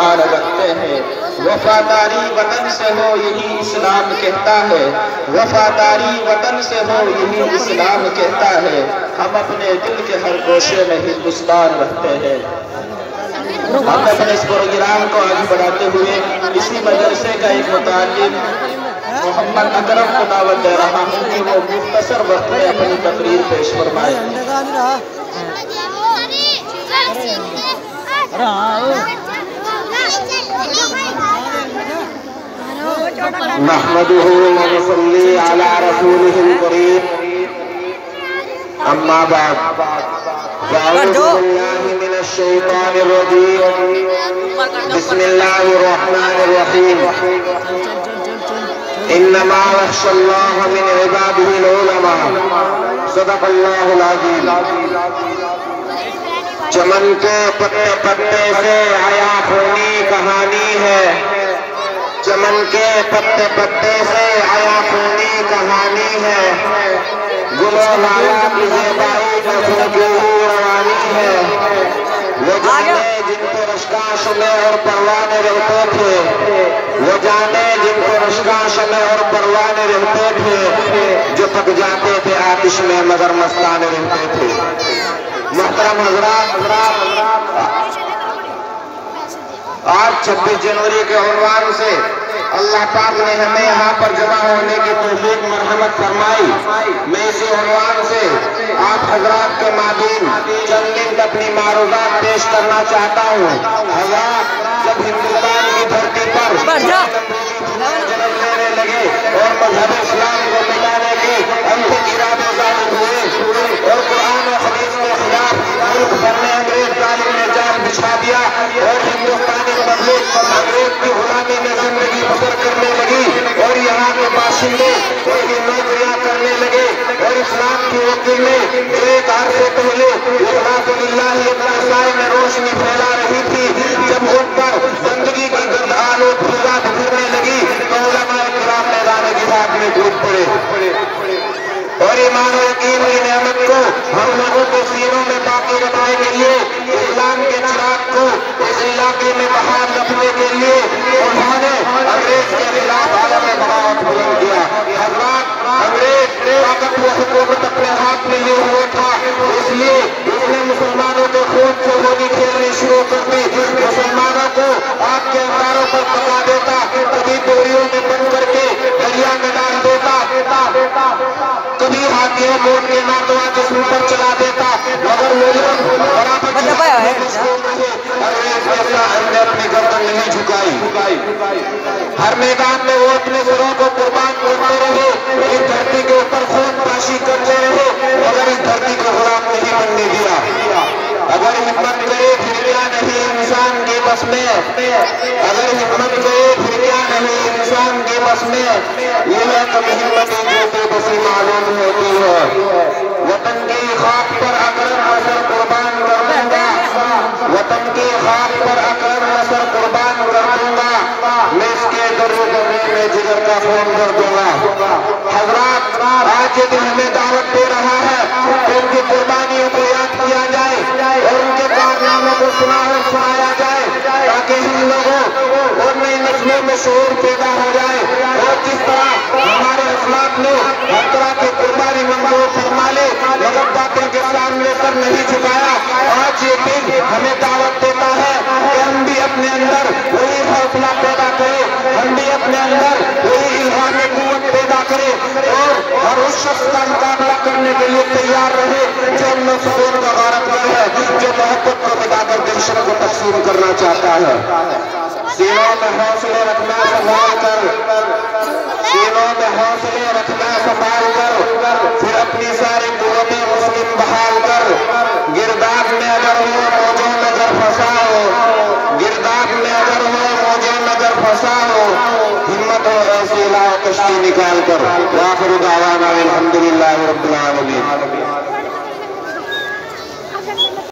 رکھتے ہیں۔ وفاداری وطن سے ہو یہی اسلام کہتا ہے، وفاداری وطن سے ہو یہی اسلام کہتا ہے، ہم اپنے دل کے ہر گوشے میں ہندوستان رکھتے ہیں۔ ہم اپنے اس پروگرام کو آگے بڑھاتے ہوئے اسی مدرسے کا ایک متعلم محمد اکرم کو دعوت دے رہا ہوں کہ وہ مختصر وقت میں اپنی تقریر پیش فرمائے۔ نحمده ونصلي على رسوله الكريم اما بعد فاعوذ بالله من الشيطان الرجيم بسم الله الرحمن الرحيم انما يخشى الله من عباده العلماء صدق الله العظيم۔ چمن کے پتے پتے سے آیا خونی کہانی ہے، چمن کے پتے پتے سے آیا خونی کہانی ہے، گل و لالا کی زیبائی نسل کی روانی ہے۔ وہ جانے جن کو رشکاش میں اور پروانے رہتے تھے، وہ جانے جن کو رشکاش میں اور پروانے رہتے تھے، جو پک جاتے تھے آتش میں مگر مستانے رہتے تھے۔ محترم حضرات، آج 26 جنوری کے عنوان سے اللہ پاک نے ہمیں یہاں پر جمع ہونے کی توفیق مرحمت فرمائی۔ میں اسی عنوان سے آپ حضرات کے مابین چند منٹ اپنی معروضات پیش کرنا چاہتا ہوں۔ حضرات، جب ہندوستان کی دھرتی پر جنم لینے لگے اور مذہب اسلام کو مٹانے کے انتھک ارادے ظاہر ہوئے اور قرآن و حدیث کے خلاف ملک بھر میں انگریز ظالم نے جال بچھا دیا اور ہندوستانی پبلک انگریز کی غلامی میں زندگی بسر کرنے لگی اور یہاں کے باشندے ان کی نوکریاں کرنے لگے اور اسلام کی وکیل میں ایک عرصے پہلے اخلاص للہ اپنے سائے میں روشنی پھیلا رہی تھی، جب ان پر زندگی کی گرد آلود فضا بکھرنے لگی تو علماء کرام میدان جہاد میں ڈوب پڑے اور ایمان و یقین کی نعمت کو ہم لوگوں کے سینوں میں باقی رکھنے کے لیے، اسلام کے چراغ کو اس علاقے میں بحال رکھنے کے لیے انہوں نے انگریز کے خلاف عالم بغاوت بلند کیا۔ حضرات، انگریز طاقت و حکومت اپنے ہاتھ میں لیے ہوئے تھا، اس لیے اس نے مسلمانوں کے خون سے ہولی کھیلنی شروع کر دی۔ مسلمانوں کو آگ کے انگاروں پر پکا دیتا، کبھی ڈوریوں میں بند کر کے دریا میں ڈال دیتا، کبھی ہاتھیوں موٹ کے ناتوا جسم پر چلا دیتا، مگر وہ لوگ برابر انگریز جیسا ہم نے اپنی گردن نہیں جھکائی۔ ہر میدان میں وہ اپنے سروں کو قربان کرتے رہے، اس دھرتی کے اوپر خون پاشی کرتے رہے، مگر اس دھرتی کو غلام نہیں بننے دیا۔ اگر ہمت کرے پھر کیا نہیں انسان کے بس میں، اگر ہمت کرے پھر کیا نہیں انسان کے بس میں، یہ ہے کبھی ہمت جو بے بسی معلوم ہوتی ہے۔ وطن کی خاک پر اکرم نصر قربان کر دوں گا، وطن کی خاک پر اکرم نصر قربان کر دوں گا، میں اس کے درد میں جگر کا خون کر دوں گا۔ حضرات، آج یہ دن ہمیں دعوت دے رہا ہے کہ ان کی قربانیوں کو یاد کیا جائے اور ان کے کارناموں کو سنا اور سنایا جائے، تاکہ ہم لوگوں اور نئی نسلوں میں شعور پیدا ہو جائے اور جس طرح ہمارے اخلاق نے ہر طرح کی قربانی منظور فرما لے مگر باتوں کے سامنے سر نہیں جھکایا، آج یہ دن ہمیں دعوت دیتا ہے کہ ہم بھی اپنے اندر وہی حوصلہ پیدا کریں، ہم بھی اپنے اندر وہی الہام قوت پیدا کریں اور ہر اس شخص کا مقابلہ کرنے کے لیے تیار رہے جو ہم نے سکون کا غارت کر ہے، جو محبت کو مٹا کر دہشت کو تقسیم کرنا چاہتا ہے۔ سینوں میں حوصلے رکھنا سنبھال کر، سینوں میں حوصلے رکھنا سنبھال کر، پھر اپنی ساری قوتیں مسلم بحال کر، گرداب میں اگر ہو موجوں نظر پھنسا ہو، گرداب میں اگر ہو موجوں نظر پھنسا ہو، ہمت ہو ایسی لاؤ کشتی نکال کر۔ وآخر دعوانا الحمدللہ رب العالمین۔